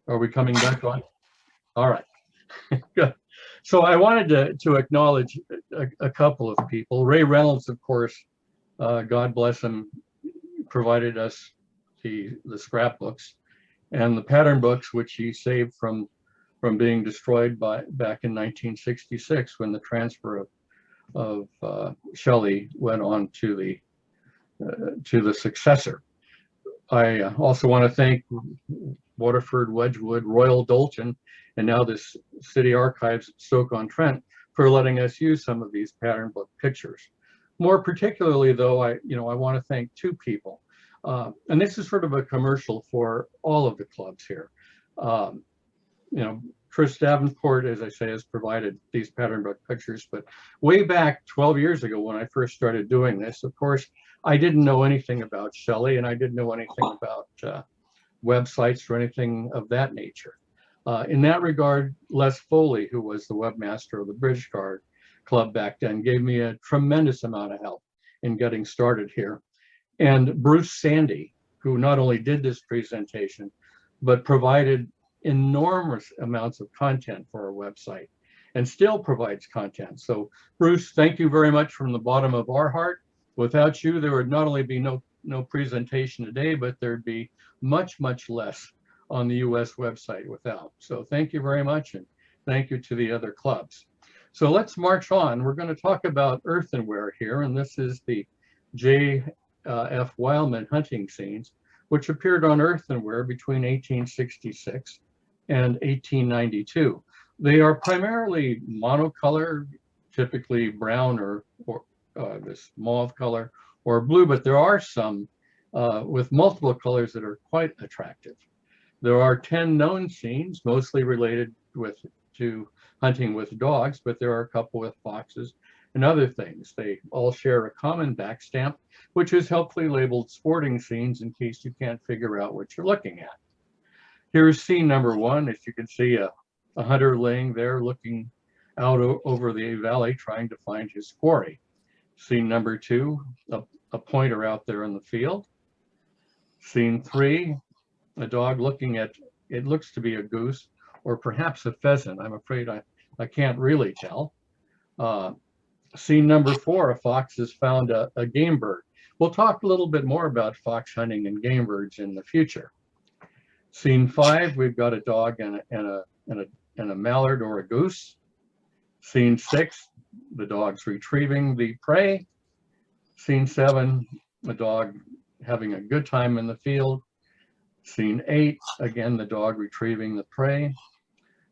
Are we coming back on? All right. Good. So I wanted to acknowledge a couple of people. Ray Reynolds, of course, God bless him, provided us the scrapbooks and the pattern books, which he saved from being destroyed back in 1966 when the transfer of Shelley went on to the successor. I also want to thank Waterford, Wedgwood, Royal Dolton, and now this City Archives at Stoke-on-Trent for letting us use some of these pattern book pictures. More particularly, though, I want to thank two people, and this is sort of a commercial for all of the clubs here. Chris Davenport, as I say, has provided these pattern book pictures, but way back 12 years ago when I first started doing this, of course, I didn't know anything about Shelley, and I didn't know anything about websites or anything of that nature. In that regard, Les Foley, who was the webmaster of the British Guard Club back then, gave me a tremendous amount of help in getting started here. And Bruce Sandy, who not only did this presentation, but provided enormous amounts of content for our website and still provides content. So Bruce, thank you very much from the bottom of our heart. Without you, there would not only be no presentation today, but there'd be much, much less on the US website without. So thank you very much, and thank you to the other clubs. So let's march on. We're going to talk about earthenware here, and this is the J.F. Wileman hunting scenes, which appeared on earthenware between 1866 and 1892. They are primarily monocolor, typically brown or this mauve color or blue, but there are some with multiple colors that are quite attractive. There are 10 known scenes, mostly related to hunting with dogs, but there are a couple with foxes and other things. They all share a common back stamp, which is helpfully labeled sporting scenes in case you can't figure out what you're looking at. Here's scene number one. As you can see, a hunter laying there looking out over the valley trying to find his quarry. Scene number two, a pointer out there in the field. Scene three, a dog looking at, it looks to be a goose or perhaps a pheasant. I'm afraid I can't really tell. Scene number four, a fox has found a game bird. We'll talk a little bit more about fox hunting and game birds in the future. Scene five, we've got a dog and a mallard or a goose. Scene six, the dog's retrieving the prey. Scene seven, the dog having a good time in the field. Scene eight, again, the dog retrieving the prey.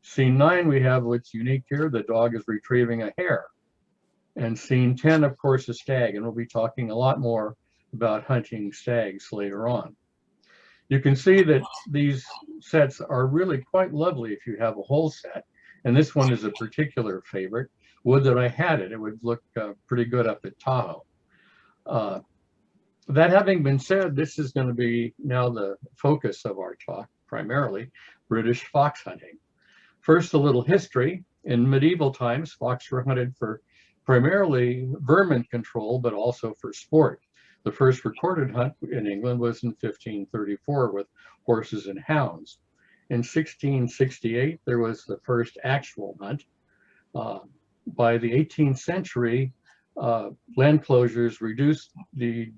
Scene nine, we have what's unique here, the dog is retrieving a hare. And scene 10, of course, is stag, and we'll be talking a lot more about hunting stags later on. You can see that these sets are really quite lovely if you have a whole set, and this one is a particular favorite. Would that I had it, it would look pretty good up at Tahoe. That having been said, this is going to be now the focus of our talk, primarily British fox hunting. First, a little history. In medieval times, fox were hunted for primarily vermin control, but also for sport. The first recorded hunt in England was in 1534 with horses and hounds. In 1668, there was the first actual hunt. By the 18th century, land closures reduced the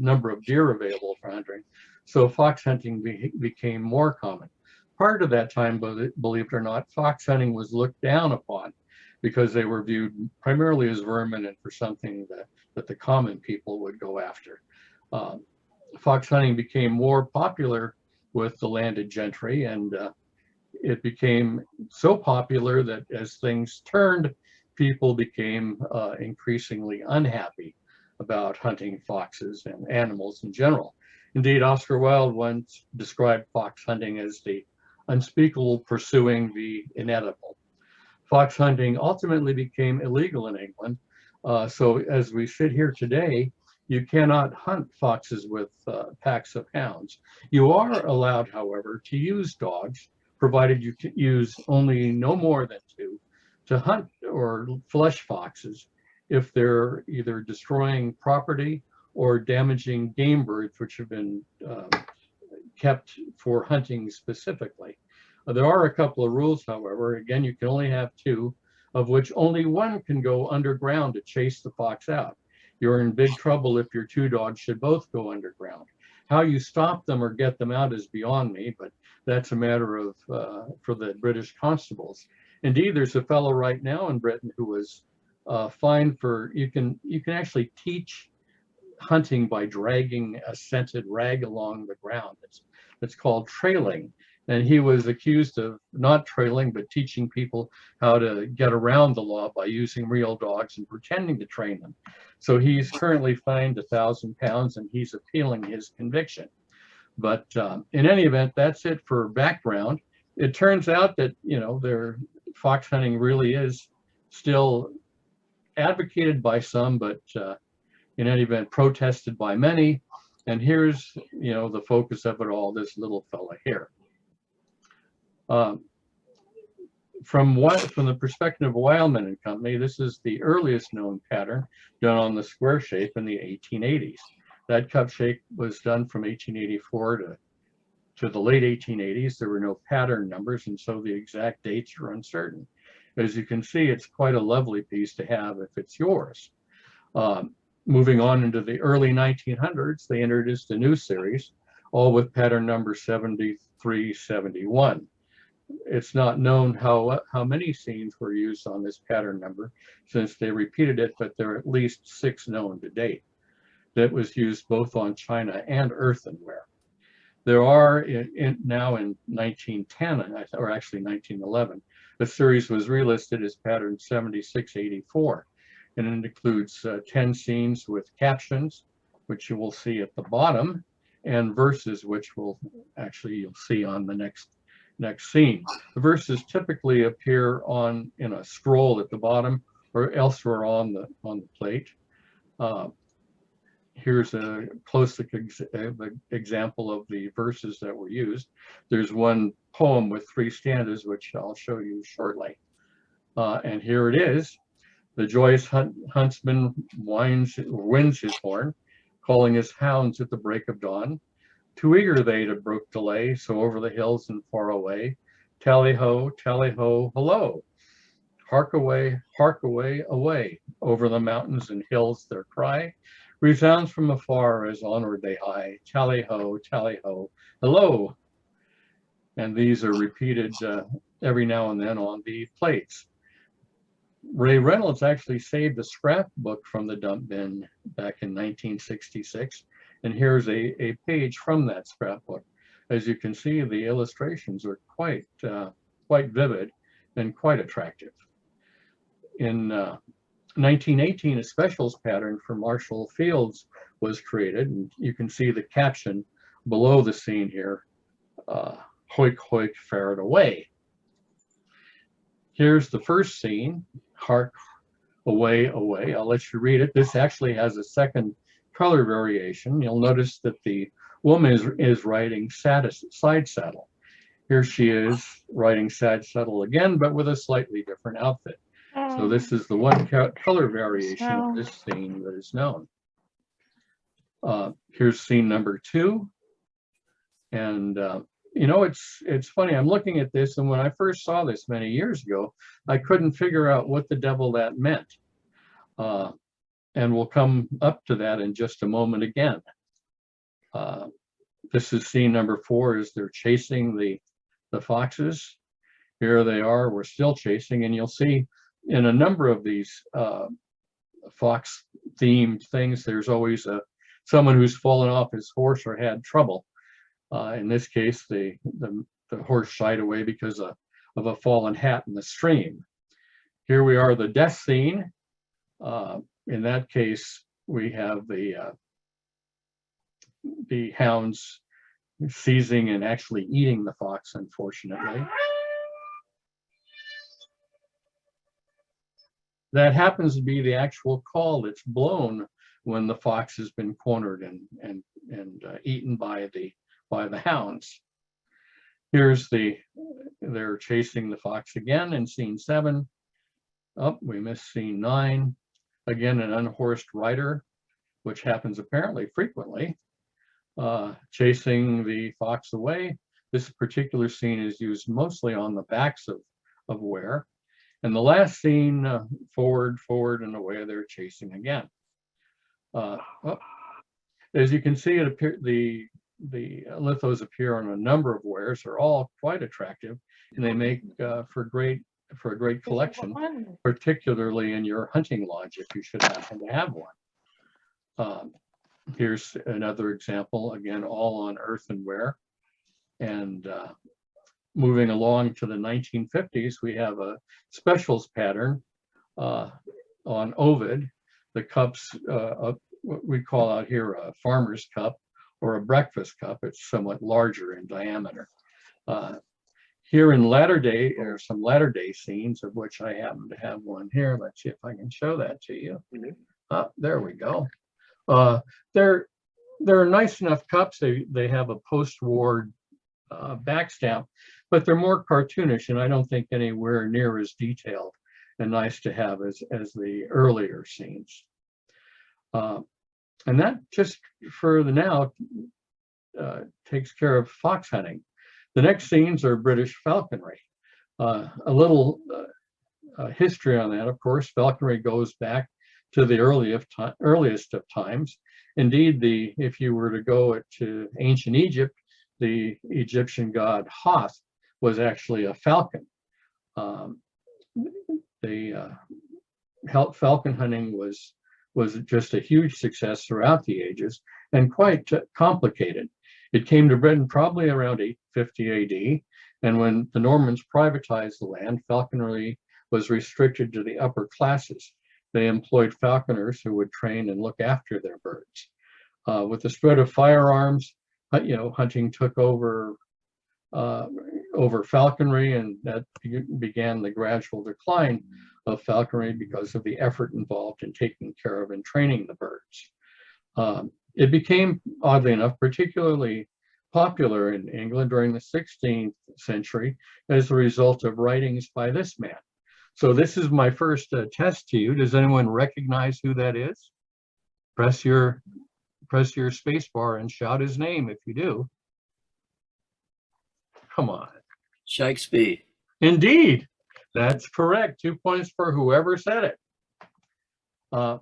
number of deer available for hunting, so fox hunting became more common. Prior to that time, believe it or not, fox hunting was looked down upon because they were viewed primarily as vermin and for something that the common people would go after. Fox hunting became more popular with the landed gentry, and it became so popular that as things turned, people became increasingly unhappy about hunting foxes and animals in general. Indeed, Oscar Wilde once described fox hunting as the unspeakable pursuing the inedible. Fox hunting ultimately became illegal in England. So as we sit here today, you cannot hunt foxes with packs of hounds. You are allowed, however, to use dogs, provided you can use only no more than two, to hunt or flush foxes if they're either destroying property or damaging game birds which have been kept for hunting specifically. There are a couple of rules, however. Again, you can only have two, of which only one can go underground to chase the fox out. You're in big trouble if your two dogs should both go underground. How you stop them or get them out is beyond me, but that's a matter of for the British constables. Indeed, there's a fellow right now in Britain who was fined for, you can actually teach hunting by dragging a scented rag along the ground. It's called trailing. And he was accused of not trailing, but teaching people how to get around the law by using real dogs and pretending to train them. So he's currently fined £1,000 and he's appealing his conviction. But in any event, that's it for background. It turns out that, their fox hunting really is still advocated by some, but in any event, protested by many. And here's, the focus of it all, this little fella here. From the perspective of Wileman and Company, this is the earliest known pattern done on the square shape in the 1880s. That cup shape was done from 1884 to the late 1880s. There were no pattern numbers, and so the exact dates are uncertain. As you can see, it's quite a lovely piece to have if it's yours. Moving on into the early 1900s, they introduced a new series, all with pattern number 7371. It's not known how many scenes were used on this pattern number since they repeated it, but there are at least 6 known to date. That was used both on china and earthenware. There are now in 1910, or actually 1911, the series was relisted as pattern 7684, and it includes 10 scenes with captions, which you will see at the bottom, and verses, which you'll see on the next scene. The verses typically appear in a scroll at the bottom or elsewhere on the plate. Here's a close example of the verses that were used. There's one poem with 3 stanzas, which I'll show you shortly. And here it is. The joyous huntsman winds his horn, calling his hounds at the break of dawn. Too eager they to brook delay, so over the hills and far away, tally-ho, hello. Hark away, away, over the mountains and hills their cry resounds from afar as onward they hie, tally-ho, hello. And these are repeated every now and then on the plates. Ray Reynolds actually saved a scrapbook from the dump bin back in 1966, and here's a page from that scrapbook. As you can see, the illustrations are quite vivid and quite attractive. In 1918, a specials pattern for Marshall Fields was created, and you can see the caption below the scene here, hoik hoik, ferret away. Here's the first scene, hark away, away. I'll let you read it. This actually has a second color variation. You'll notice that the woman is riding side saddle. Here she is riding side saddle again, but with a slightly different outfit. So this is the one color variation of this scene that is known. Here's scene number 2. And it's funny, I'm looking at this, and when I first saw this many years ago, I couldn't figure out what the devil that meant. And we'll come up to that in just a moment again. This is scene number 4 as they're chasing the foxes. Here they are, we're still chasing, and you'll see in a number of these fox themed things, there's always someone who's fallen off his horse or had trouble. In this case, the horse shied away because of a fallen hat in the stream. Here we are, the death scene. In that case, we have the hounds seizing and actually eating the fox, unfortunately. That happens to be the actual call that's blown when the fox has been cornered and eaten by the hounds. Here's they're chasing the fox again in scene 7. Oh, we missed scene 9. Again, an unhorsed rider, which happens apparently frequently. chasing the fox away. This particular scene is used mostly on the backs of ware. And the last scene, forward, forward, and away they're chasing again. Oh, as you can see, the lithos appear on a number of wares. They're all quite attractive, and they make for a great collection, particularly in your hunting lodge if you should happen to have one. Here's another example, again, all on earthenware. And moving along to the 1950s, we have a specials pattern on Ovid. The cups, what we call out here a farmer's cup or a breakfast cup. It's somewhat larger in diameter. Here in latter day, there are some latter day scenes, of which I happen to have one here. Let's see if I can show that to you. There we go. They're nice enough cups. They have a post-war back stamp, but they're more cartoonish, and I don't think anywhere near as detailed and nice to have as the earlier scenes. And that just for the now takes care of fox hunting. The next scenes are British falconry. A little history on that, of course. Falconry goes back to the earliest of times. Indeed, if you were to go to ancient Egypt, the Egyptian god Thoth was actually a falcon. Falcon hunting was just a huge success throughout the ages and quite complicated. It came to Britain probably around 850 AD, and when the Normans privatized the land, falconry was restricted to the upper classes. They employed falconers who would train and look after their birds. With the spread of firearms, hunting took over falconry, and that began the gradual decline of falconry because of the effort involved in taking care of and training the birds. It became, oddly enough, particularly popular in England during the 16th century as a result of writings by this man. So this is my first test to you. Does anyone recognize who that is? Press your space bar and shout his name if you do. Come on. Shakespeare. Indeed, that's correct. 2 points for whoever said it.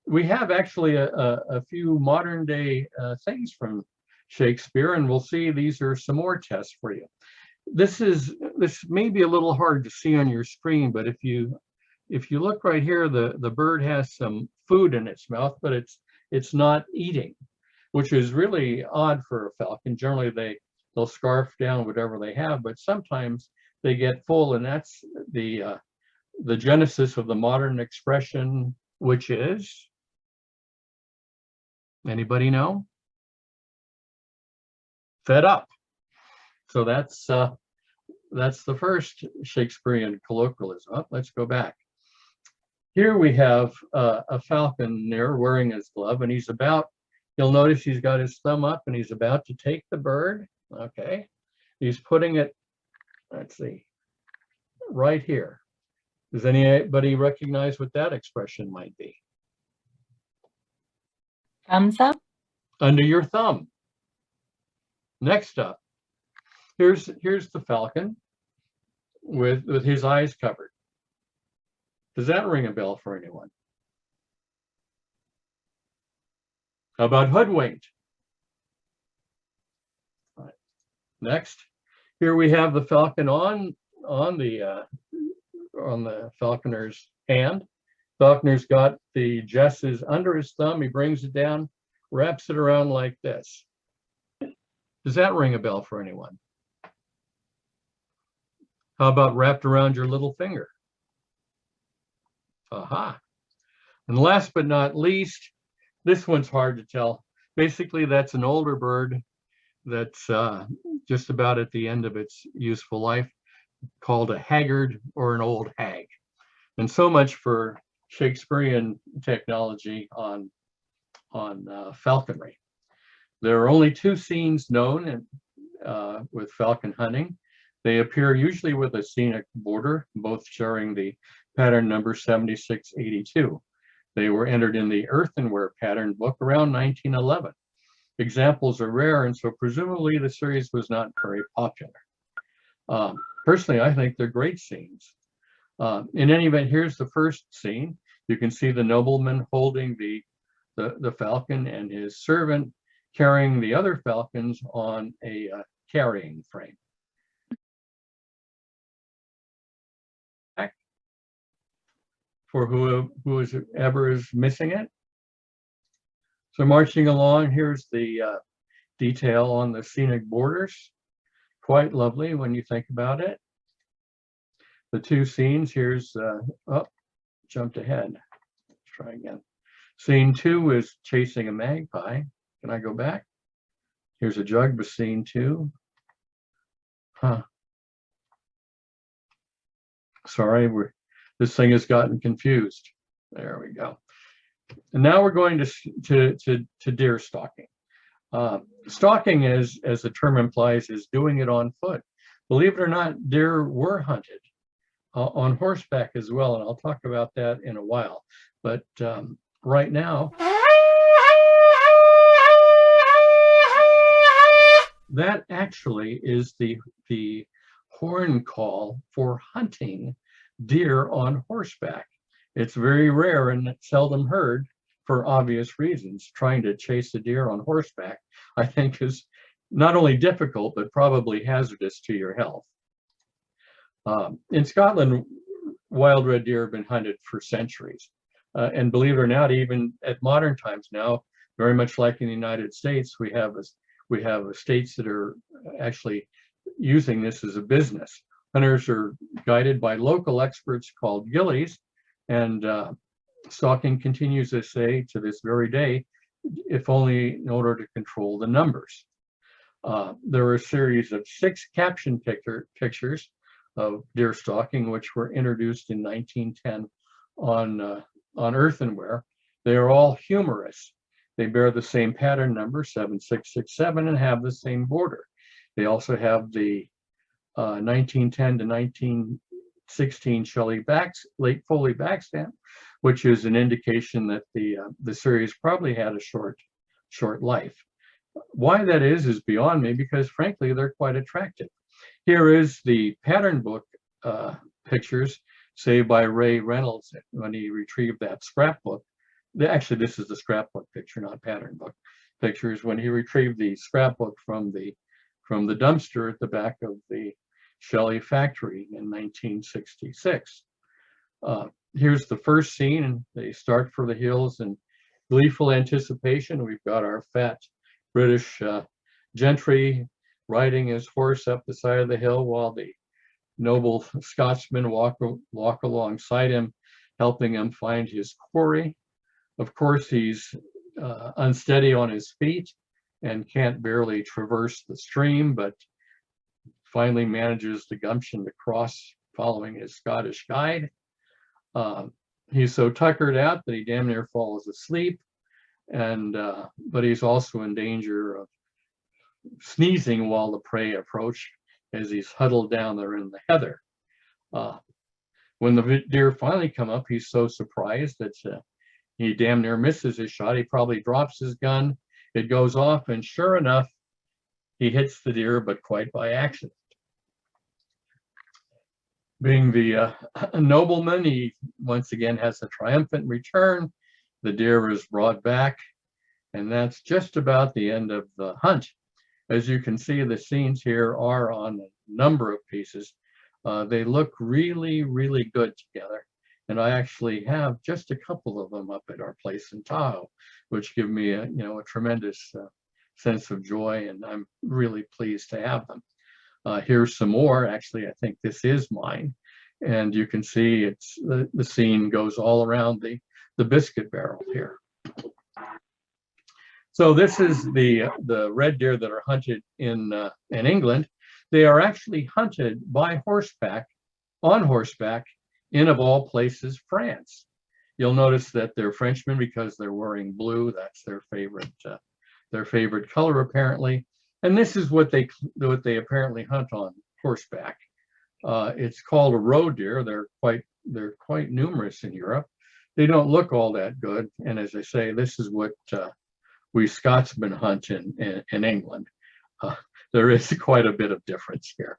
We have actually a few modern day things from Shakespeare, and we'll see these are some more tests for you. This may be a little hard to see on your screen, but if you look right here, the bird has some food in its mouth, but it's not eating, which is really odd for a falcon. Generally, they'll scarf down whatever they have, but sometimes they get full, and that's the genesis of the modern expression, which is, anybody know? Fed up. So that's the first Shakespearean colloquialism. Oh, let's go back. Here we have a falconer wearing his glove, and you'll notice he's got his thumb up and he's about to take the bird. Okay. He's putting it, let's see, right here. Does anybody recognize what that expression might be? Thumbs up? Under your thumb. Next up, here's the falcon with his eyes covered. Does that ring a bell for anyone? How about hoodwinked? All right. Next, here we have the falcon on the falconer's hand. Falconer's got the jesses under his thumb. He brings it down, wraps it around like this. Does that ring a bell for anyone? How about wrapped around your little finger? Aha. And last but not least, this one's hard to tell. Basically, that's an older bird that's just about at the end of its useful life, called a haggard or an old hag. And so much for Shakespearean technology on falconry. There are only 2 scenes known with falcon hunting. They appear usually with a scenic border, both sharing the pattern number 7682. They were entered in the earthenware pattern book around 1911. examples are rare, and so presumably the series was not very popular. Personally, I think they're great scenes. In any event, here's the first scene. You can see the nobleman holding the falcon and his servant carrying the other falcons on a carrying frame. For whoever is missing it. So marching along, here's the detail on the scenic borders. Quite lovely when you think about it. The two scenes, here's, jumped ahead. Let's try again. Scene 2 is chasing a magpie. Can I go back? Here's a jug with scene 2. Sorry, this thing has gotten confused. There we go. And now we're going to deer stalking. Stalking, as the term implies, is doing it on foot. Believe it or not, deer were hunted on horseback as well, and I'll talk about that in a while. But right now, that actually is the horn call for hunting deer on horseback. It's very rare and seldom heard for obvious reasons. Trying to chase a deer on horseback, I think, is not only difficult, but probably hazardous to your health. In Scotland, wild red deer have been hunted for centuries. And believe it or not, even at modern times now, very much like in the United States, we have states that are actually using this as a business. Hunters are guided by local experts called gillies, and stalking continues, they say, to this very day, if only in order to control the numbers. There are a series of 6 caption pictures of deer stalking, which were introduced in 1910 on earthenware. They are all humorous. They bear the same pattern number, 7667, and have the same border. They also have the 1910 to 1916 Shelley late Foley backstamp, which is an indication that the series probably had a short life. Why that is beyond me, because frankly, they're quite attractive. Here is the pattern book pictures saved by Ray Reynolds when he retrieved that scrapbook. Actually, this is the scrapbook picture, not pattern book pictures, when he retrieved the scrapbook from the dumpster at the back of the Shelley factory in 1966. Here's the first scene, and they start for the hills in gleeful anticipation. We've got our fat British gentry riding his horse up the side of the hill while the noble Scotsmen walk alongside him, helping him find his quarry. Of course, he's unsteady on his feet and can't barely traverse the stream, but finally manages the gumption to cross following his Scottish guide. He's so tuckered out that he damn near falls asleep, but he's also in danger of sneezing while the prey approach, as he's huddled down there in the heather. When the deer finally come up, he's so surprised that he damn near misses his shot. He probably drops his gun. It goes off, and sure enough, he hits the deer, but quite by accident. Being the nobleman, he once again has a triumphant return. The deer is brought back, and that's just about the end of the hunt. As you can see, the scenes here are on a number of pieces. They look really, really good together. And I actually have just a couple of them up at our place in Tahoe, which give me a tremendous sense of joy, and I'm really pleased to have them. Here's some more. Actually, I think this is mine. And you can see it's the scene goes all around the biscuit barrel here. So this is the red deer that are hunted in England. They are actually hunted by horseback, on horseback, in, of all places, France. You'll notice that they're Frenchmen because they're wearing blue. That's their favorite color, apparently. And this is what they apparently hunt on horseback. It's called a roe deer. They're quite numerous in Europe. They don't look all that good. And as I say, this is what we Scotsmen hunt in England. There is quite a bit of difference here.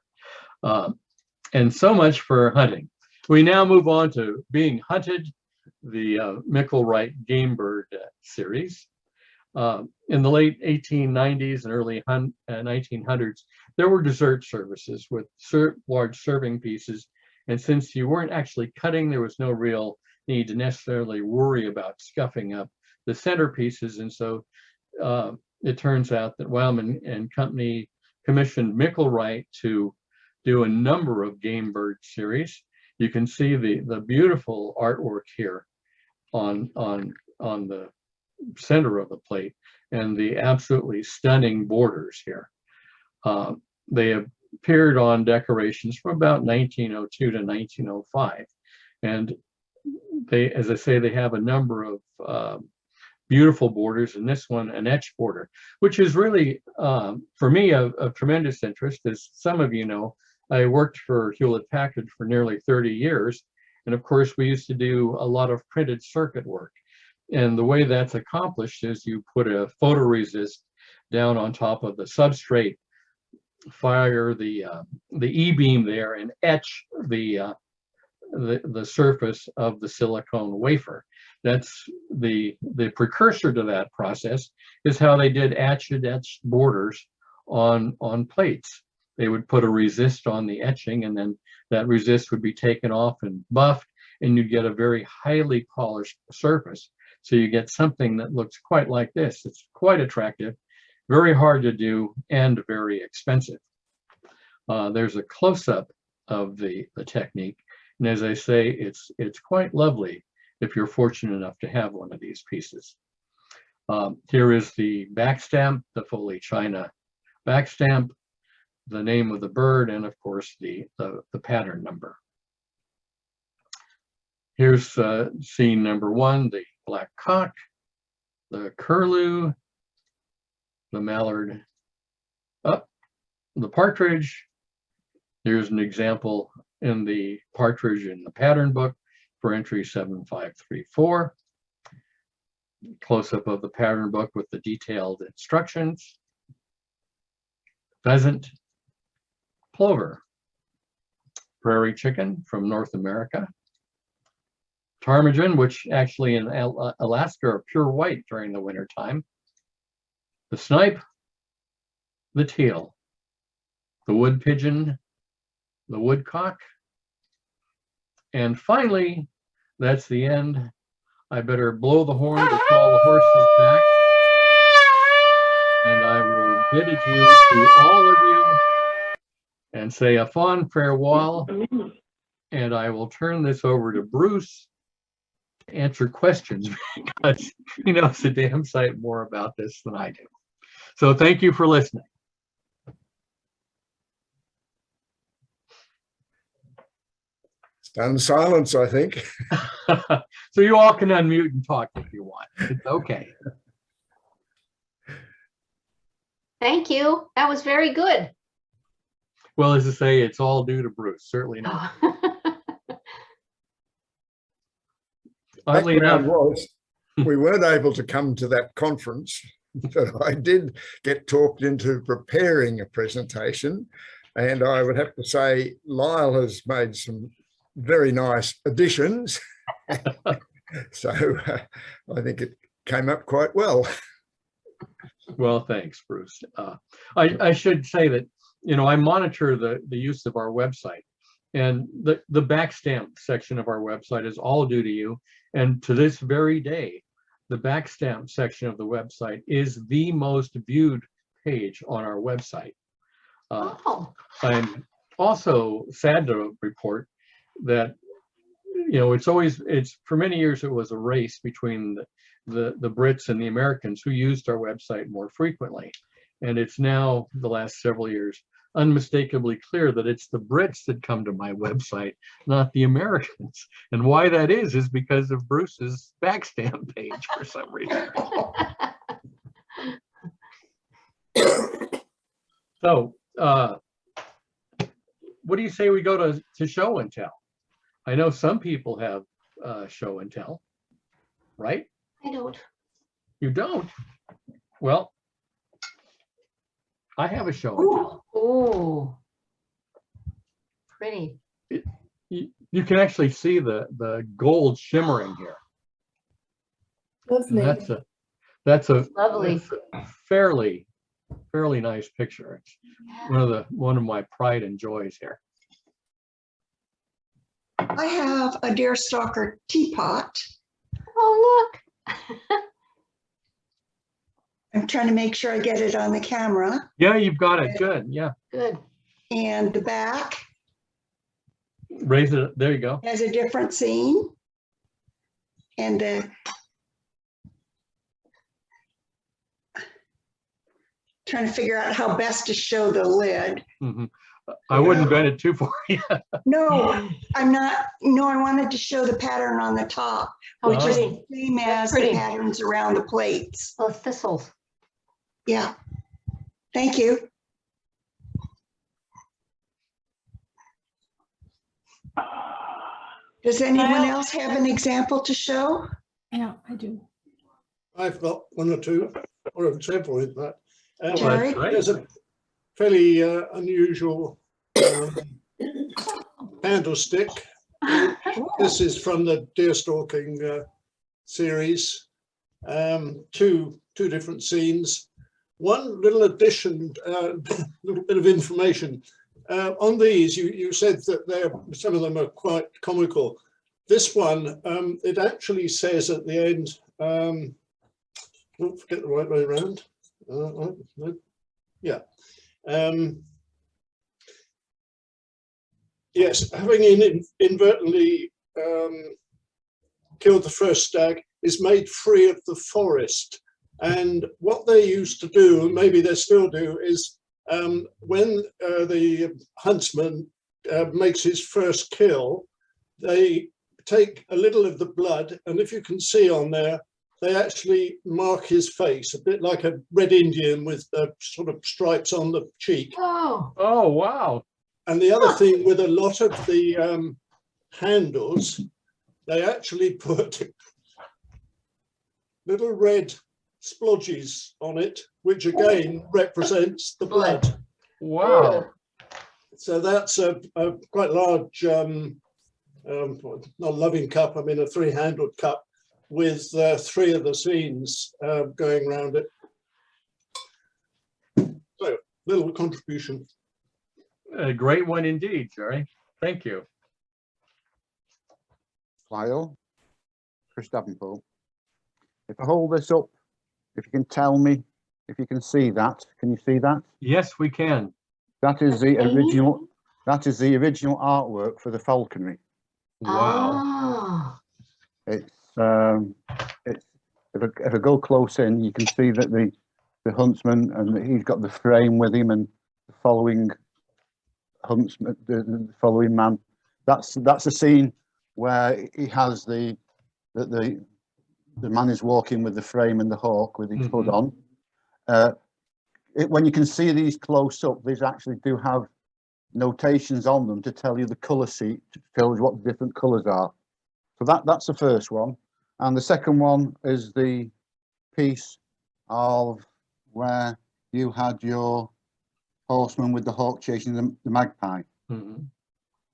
And so much for hunting. We now move on to being hunted, the Micklewright game bird series. In the late 1890s and early 1900s, there were dessert services with large serving pieces. And since you weren't actually cutting, there was no real need to necessarily worry about scuffing up the centerpieces. And so it turns out that Wileman and Company commissioned Micklewright to do a number of game bird series. You can see the beautiful artwork here on the center of the plate and the absolutely stunning borders here. They appeared on decorations from about 1902 to 1905. And they, as I say, they have a number of beautiful borders, and this one an etched border, which is really, for me, of tremendous interest. As some of you know, I worked for Hewlett-Packard for nearly 30 years. And of course, we used to do a lot of printed circuit work. And the way that's accomplished is you put a photoresist down on top of the substrate, fire the E-beam there, and etch the surface of the silicone wafer. That's the precursor to that process is how they did etched borders on plates. They would put a resist on the etching, and then that resist would be taken off and buffed, and you'd get a very highly polished surface. So you get something that looks quite like this. It's quite attractive, very hard to do, and very expensive. There's a close-up of the technique. And as I say, it's quite lovely if you're fortunate enough to have one of these pieces. Here is the back stamp, the Foley China back stamp, the name of the bird, and of course the pattern number. Here's scene number one, the black cock, the curlew, the mallard, the partridge. Here's an example in the partridge in the pattern book for entry 7534. Close-up of the pattern book with the detailed instructions. Pheasant, plover, prairie chicken from North America, ptarmigan, which actually in Alaska are pure white during the winter time, the snipe, the teal, the wood pigeon, the woodcock, and finally, that's the end. I better blow the horn to call the horses back, and I will bid adieu to all of you and say a fond farewell, and I will turn this over to Bruce to answer questions because he knows a damn sight more about this than I do. So thank you for listening. Stunned silence, I think. So you all can unmute and talk if you want. It's okay. Thank you. That was very good. Well, as I say, it's all due to Bruce, certainly not. Oddly enough, we weren't able to come to that conference, but I did get talked into preparing a presentation, and I would have to say Lyle has made some very nice additions. So I think it came up quite well. Well, thanks, Bruce. I should say that, you know, I monitor the use of our website, and the backstamp section of our website is all due to you. And to this very day, the backstamp section of the website is the most viewed page on our website. I'm also sad to report that, you know, it's for many years it was a race between the Brits and the Americans who used our website more frequently. And it's now, the last several years, unmistakably clear that it's the Brits that come to my website, not the Americans. And why that is because of Bruce's backstamp page for some reason. So, what do you say we go to show and tell? I know some people have show and tell, right? I don't. You don't? Well, I have a show and tell. Ooh. Pretty. You can actually see the gold shimmering here. And Lovely. that's a Lovely. that's a fairly nice picture. It's one of my pride and joys here. I have a deerstalker teapot. Oh, look. I'm trying to make sure I get it on the camera. Yeah, you've got it. Good. Yeah. Good. And the back Raise it. There you go. has a different scene. And trying to figure out how best to show the lid. Hmm. I wouldn't bend it too far. No, I'm not. No, I wanted to show the pattern on the top, How which is pretty. the same That's as the pretty. patterns around the plates. Oh, thistles. Yeah. Thank you. Does anyone else have an example to show? Yeah, I do. I've got one or two, or several in fact. Jerry? That's There's right. a fairly unusual candlestick. This is from the deer stalking series. Two different scenes. One little addition, little bit of information. On these, you said that some of them are quite comical. This one, it actually says at the end, don't forget the right way around. No. Yeah. Yes, having inadvertently killed the first stag is made free of the forest. And what they used to do, and maybe they still do, is when the huntsman makes his first kill, they take a little of the blood, and if you can see on there, they actually mark his face, a bit like a red Indian with sort of stripes on the cheek. Oh. Oh, wow. And the other thing with a lot of the handles, they actually put little red splodges on it, which again represents the blood. Wow. So that's a quite large, not loving cup, I mean a three-handled cup with three of the scenes going around it. So, little contribution. A great one indeed, Jerry. Thank you. Lyle, Chris Davenport. If I hold this up, if you can tell me, if you can see that, can you see that? Yes, we can. That is the original. That is the original artwork for the falconry. Wow. Ah. It's if I go close in, you can see that the huntsman, and he's got the frame with him, and the following huntsman, the following man. That's a scene where he has the man is walking with the frame and the hawk with his hood on. When you can see these close up, these actually do have notations on them to tell you the colour sheet, to tell you what the different colours are. So that's the first one. And the second one is the piece of where you had your horseman with the hawk chasing the magpie. Mhm.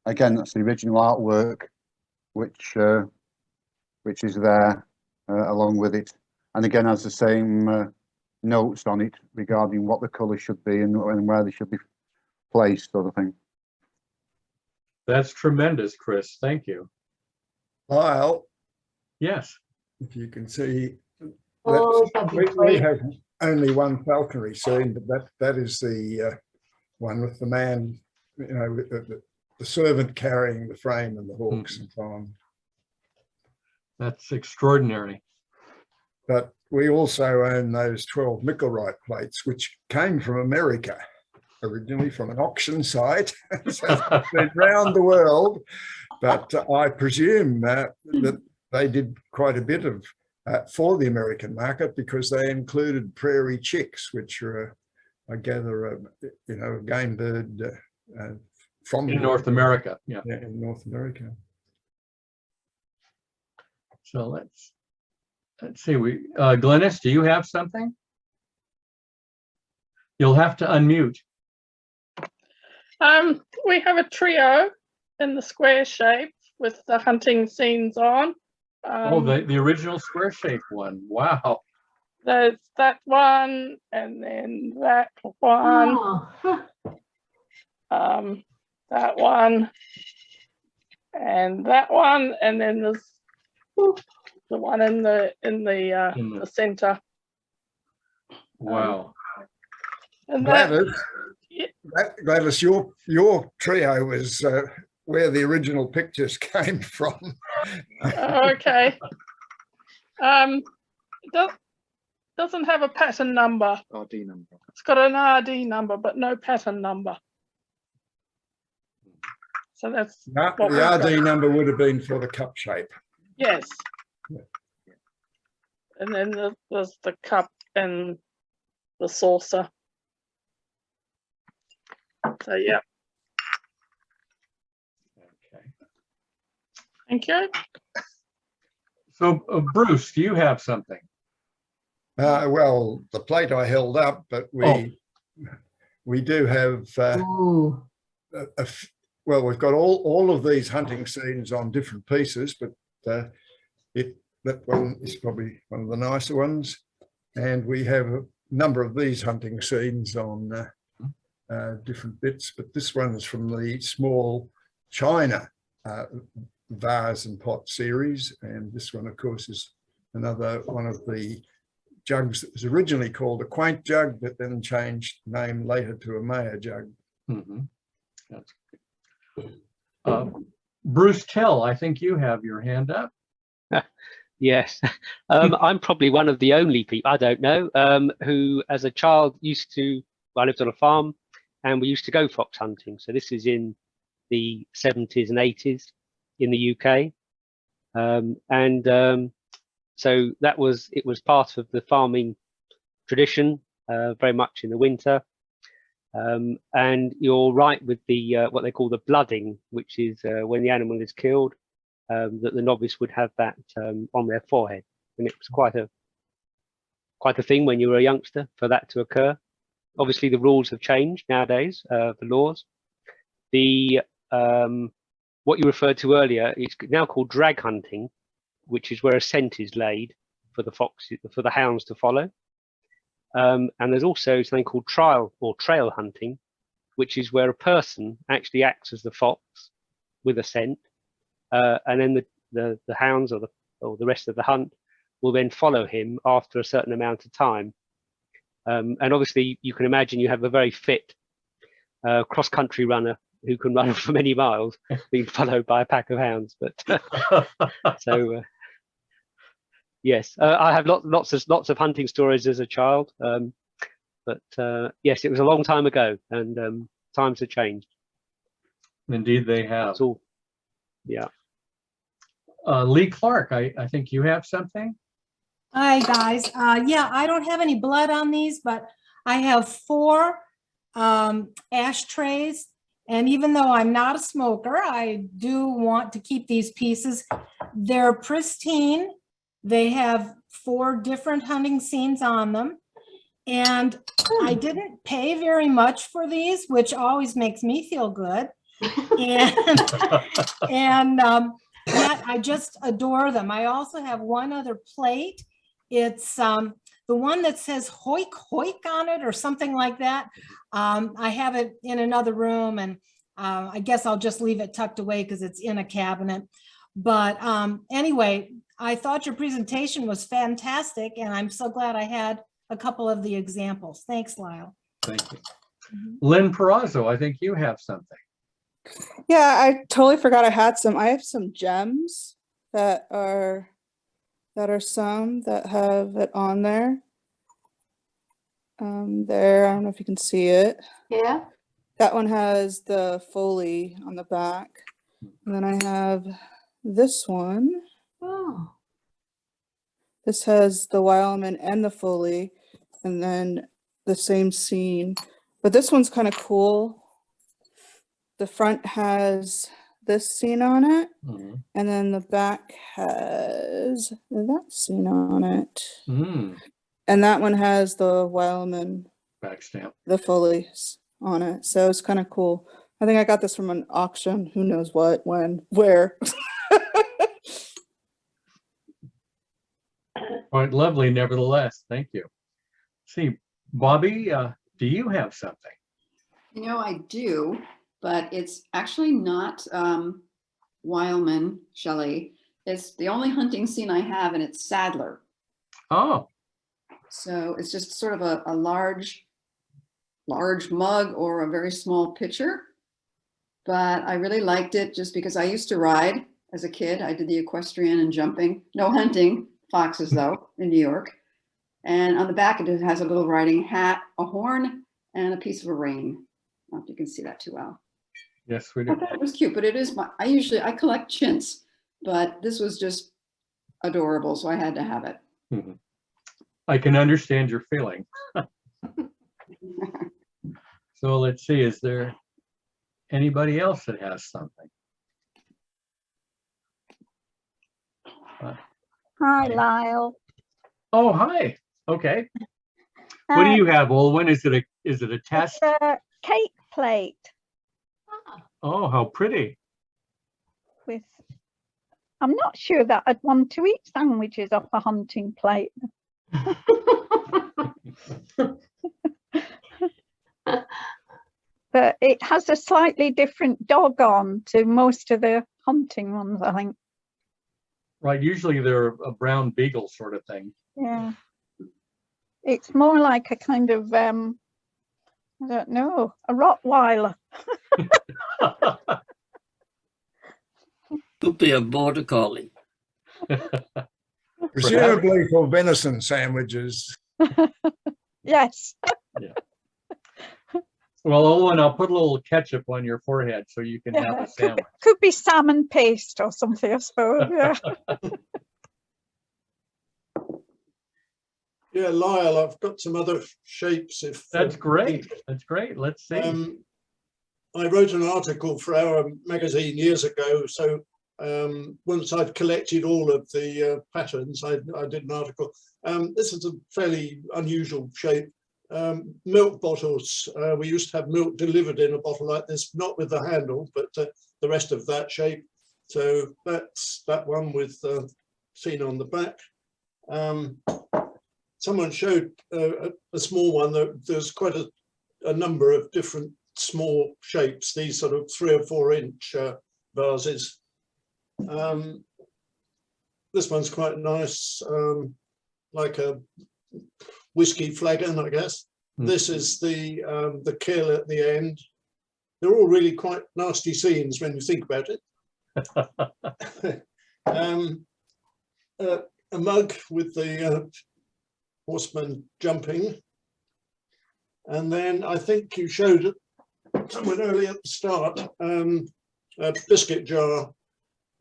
Again, that's the original artwork, which is there along with it, and again has the same notes on it regarding what the colour should be and where they should be placed, sort of thing. That's tremendous, Chris. Thank you. Lyle, Yes. if you can see, Oh, that'd be we great. have only one falconry scene, but that is the one with the man, you know, with the servant carrying the frame and the hawks and so on. That's extraordinary. But we also own those 12 Micklewright plates, which came from America, originally from an auction site. So they're around the world, but I presume that they did quite a bit of for the American market, because they included prairie chicks, which are, I gather, a game bird from In North America. Yeah. in North America. So let's see. Glennis, do you have something? You'll have to unmute. We have a trio in the square shape with the hunting scenes on. Oh, the original square shape one. Wow. There's that one, and then that one, Oh, huh. that one, and that one, and then there's the one in the center. Wow. And that, Gladys, your trio is where the original pictures came from. okay. Doesn't have a pattern number. RD number. It's got an RD number, but no pattern number. So that's The what we've got. RD number would have been for the cup shape. Yes. Yeah. And then there's the cup and the saucer. So yeah, Okay. thank you. So Bruce, do you have something? Well, the plate I held up, but we do have Ooh. well, we've got all of these hunting scenes on different pieces, but that one is probably one of the nicer ones, and we have a number of these hunting scenes on different bits, but this one's from the small china vase and pot series, and this one, of course, is another one of the jugs that was originally called a quaint jug, but then changed name later to a Mayer jug. Mm-hmm. That's good. Bruce Tell, I think you have your hand up. Yes, I'm probably one of the only people, I don't know, who as a child I lived on a farm and we used to go fox hunting. So this is in the 70s and 80s in the UK. So it was part of the farming tradition, very much in the winter. And you're right with the what they call the blooding, which is when the animal is killed, that the novice would have that on their forehead, and it was quite a thing when you were a youngster for that to occur. Obviously, the rules have changed nowadays, the laws. The what you referred to earlier is now called drag hunting, which is where a scent is laid for the hounds to follow. And there's also something called trial or trail hunting, which is where a person actually acts as the fox with a scent, and then the hounds or the rest of the hunt will then follow him after a certain amount of time. And obviously, you can imagine you have a very fit cross-country runner who can run for many miles, being followed by a pack of hounds. But so. Yes, I have lots of hunting stories as a child, but yes, it was a long time ago, and times have changed. Indeed, they have. It's all, yeah. Lee Clark, I think you have something. Hi, guys. Yeah, I don't have any blood on these, but I have 4 ashtrays. And even though I'm not a smoker, I do want to keep these pieces. They're pristine. They have 4 different hunting scenes on them. And I didn't pay very much for these, which always makes me feel good. And yet I just adore them. I also have one other plate. It's the one that says hoik hoik on it or something like that. I have it in another room, and I guess I'll just leave it tucked away because it's in a cabinet. But anyway, I thought your presentation was fantastic, and I'm so glad I had a couple of the examples. Thanks, Lyle. Thank you. Lynn Perazzo, I think you have something. Yeah, I totally forgot I had some. I have some gems that are some that have it on there. There, I don't know if you can see it. Yeah. That one has the Foley on the back. And then I have this one. Oh. This has the Wileman and the Foley, and then the same scene. But this one's kind of cool. The front has this scene on it, and then the back has that scene on it. And that one has the Wileman back stamp. the Foley's on it. So it's kind of cool. I think I got this from an auction. Who knows what, when, where. Quite lovely, nevertheless. Thank you. See, Bobby, do you have something? You know, I do, but it's actually not Wileman, Shelley. It's the only hunting scene I have, and it's Sadler. Oh, So it's just sort of a large mug or a very small pitcher. But I really liked it just because I used to ride as a kid. I did the equestrian and jumping, no hunting, foxes though, in New York. And on the back, it has a little riding hat, a horn, and a piece of a rein. I don't know if you can see that too well. yes, we I do. thought it was cute, but it is I collect chintz, but this was just adorable, so I had to have it. Mhm. I can understand your feeling. So let's see, is there anybody else that has something? Hi, Lyle. Oh, hi. Okay. What do you have, Olwen? Is it a test? It's a cake plate Oh, how pretty. with, I'm not sure that I'd want to eat sandwiches off a hunting plate. But it has a slightly different dog on to most of the hunting ones, I think. Right, usually they're a brown beagle sort of thing. Yeah. It's more like a kind of, I don't know, a Rottweiler. Could be a border collie. Presumably for venison sandwiches. Yes. Well, Olwen, I'll put a little ketchup on your forehead so you can have Yeah, a sandwich. could be salmon paste or something, I suppose. Yeah. Yeah, Lyle, I've got some other shapes. If That's great. That's great. Let's see. I wrote an article for our magazine years ago. So once I'd collected all of the patterns, I did an article. This is a fairly unusual shape. Milk bottles. We used to have milk delivered in a bottle like this, not with the handle, but the rest of that shape. So that's that one with seen on the back. Someone showed a small one. There's quite a number of different small shapes, these sort of 3 or 4 inch vases. This one's quite nice, like a whiskey flagon, I guess. This is the kill at the end. They're all really quite nasty scenes when you think about it. A mug with the horseman jumping. And then I think you showed someone earlier at the start, a biscuit jar.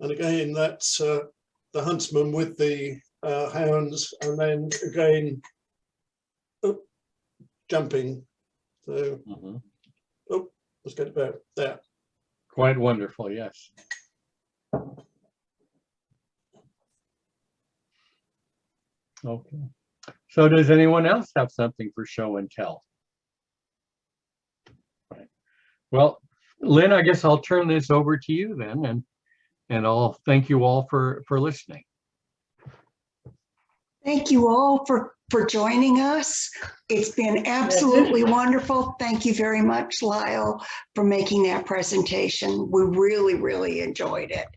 And again, that's the huntsman with the hounds, and then again, jumping. So, let's get about that. Quite wonderful, yes. Okay. So does anyone else have something for show and tell? Right. Well, Lynn, I guess I'll turn this over to you then, and I'll thank you all for listening. Thank you all for joining us. It's been absolutely wonderful. Thank you very much, Lyle, for making that presentation. We really, really enjoyed it.